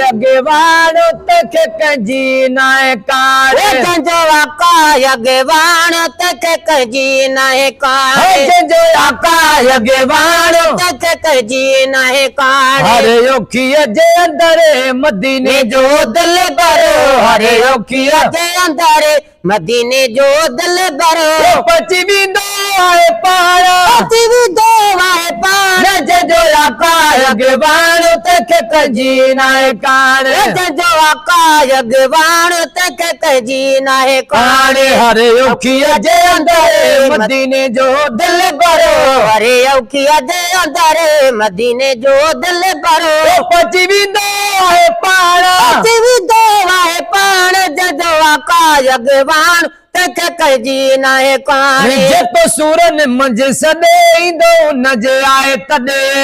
अगेवाण तक कंजी नाय कार जो आकाश अगेवाण तक कंजी नाय कार जो आकाश अगेवाण तक कंजी नाय कार हरे ओखिया जे अंदर मदीने जो दिल भरो हरे ओखिया जे अंदर मदीने जो दिल भरो पची भी दो आए पार पची भी दो आए पार जो आकाश अगेवाण तक कंजी नाय कार जो आकाश अगेवाण तक कंजी नाय कार हरे ओखिया जे अंदर मदीने जो दिल भरो हरे ओखिया जे अंदर मदीने जो दिल भरो पची भी दो आए पार पची भी दो आए पार जो आकाश अगेवाण तक कंजी नाय कार जेको सूरन मंझि सॾे ईंदो नजे आहे तॾे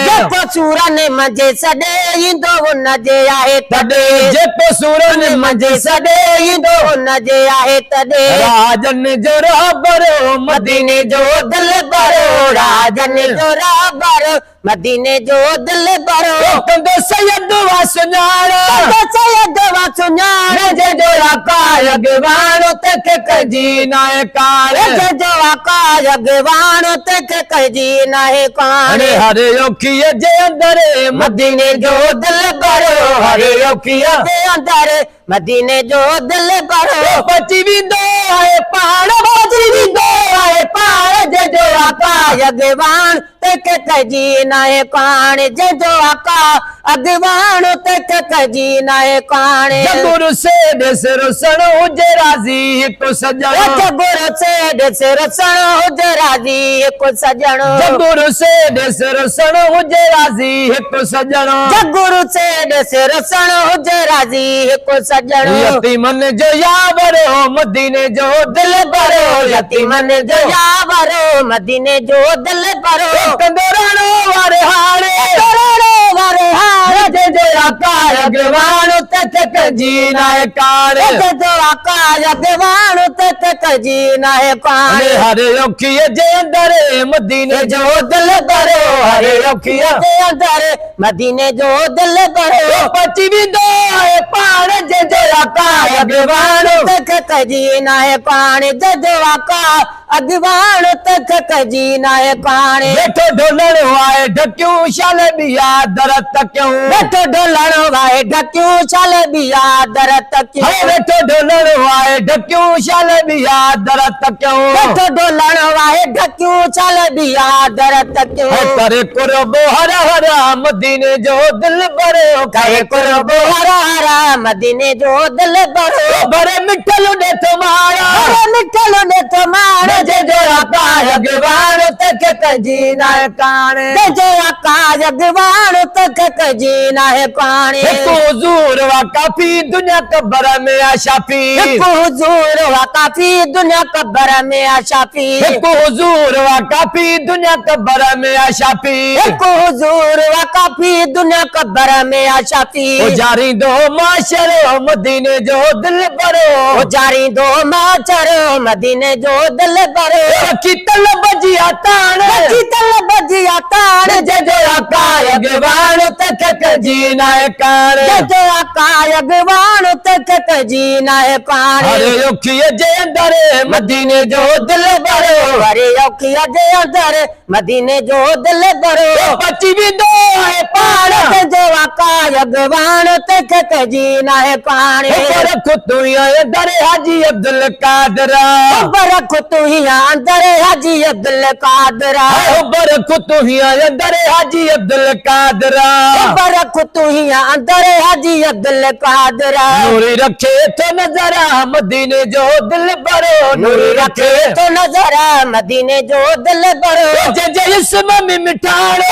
जेको सूरन मंझि सॾे ईंदो नजे आहे तॾे जेको सूरन मंझि सॾे ईंदो नजे आहे तॾे राजन जो राबरो मदीने जो दिल भरो राजन जो राबरो मदीने जो दिल भरो कंदो सैयद वा सुञाण सैयद वा सुञाण जो आकाश अगवाण तक कंजी नाय कार जो आकाश अगवाण तक कंजी नाय कार हरे ओखिया जे अंदर मदीने जो दिल भरो हरे ओखिया जे अंदर मदीने जो दिल भरो पची भी दो आए पार पची भी दो आए पार जो आकाश अगवाण तक कंजी नाय कार जो आकाश अगवाण तक कंजी नाय कार जगुरु से ॾिस रुसण हुजे राज़ी हिकु सजण जगुरु से ॾिस रुसण हुजे राज़ी हिकु सजण जगुरु से ॾिस रुसण हुजे राज़ी हिकु सजण जगुरु से ॾिस रुसण हुजे राज़ी हिकु सजण यतीमन जो यावरो मदीने जो दिल भरो यतीमन जो यावरो मदीने जो दिल भरो कंदो रहणो वारे हाणे जो आकाश अगवाण तक कंजी नाय कार जो आकाश अगवाण तक कंजी नाय कार हरे ओखिया जे अंदर मदीने जो दिल भरो हरे ओखिया जे अंदर मदीने जो दिल भरो पची भी दो आए पार जो आकाश अगवाण तक कंजी नाय कार जो आकाश अगवाण तक कंजी नाय कार वेठो ढोलण वाए ढकियूं शाल बिया दरत क्यों वेठो ढोलण वाए ढकियूं शाल बिया दरत क्यों वेठो ढोलण वाए ढकियूं शाल बिया दरत क्यों वेठो ढोलण वाए ढकियूं शाल बिया दरत क्यों करे कुर्बो हर हर मदीने जो दिल भरो करे कुर्बो हर हर मदीने जो दिल भरो भरे मिठल ने तुम्हारा मिठल ने तुम्हारा जो आकाश अगवाण तक कंजी नाय कार जो आकाश अगवाण तक कंजी नाय कार हुजूर वा काफी दुनिया कब्र में आशाफी हुजूर वा काफी दुनिया कब्र में आशाफी हुजूर वा काफी दुनिया कब्र में आशाफी हुजूर वा काफी दुनिया कब्र में आशाफी जारी दो माशर मदीने जो दिल भरो जारी दो माशर मदीने जो दिल भरो की तलब जिया तान जो आकाश अगवाण तक कंजी नाय कार जो आकाश अगवाण तक कंजी नाय कार हरे ओखिया जे अंदर मदीने जो दिल भरो हरे ओखिया जे अंदर मदीने जो दिल भरो पची भी दो आए पार जो आकाश अगवाण तक कंजी नाय कार रख तू अंदर हाजी अब्दुल कादर रख तू अंदर हाजी अब्दुल कादर रख तू अंदर हाजी अब्दुल कादर रख तू अंदर हाजी अब्दुल कादर नूरी रखे तो नजर मदीने जो दिल भरो नूरी रखे तो नजर मदीने जो दिल भरो इसम में मिठाण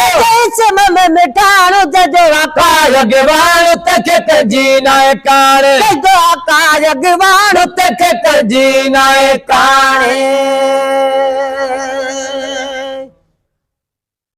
इसम में मिठाण जो आकाश अगवाण तक कंजी नाय कार जो आकाश अगवाण तक कंजी नाय कार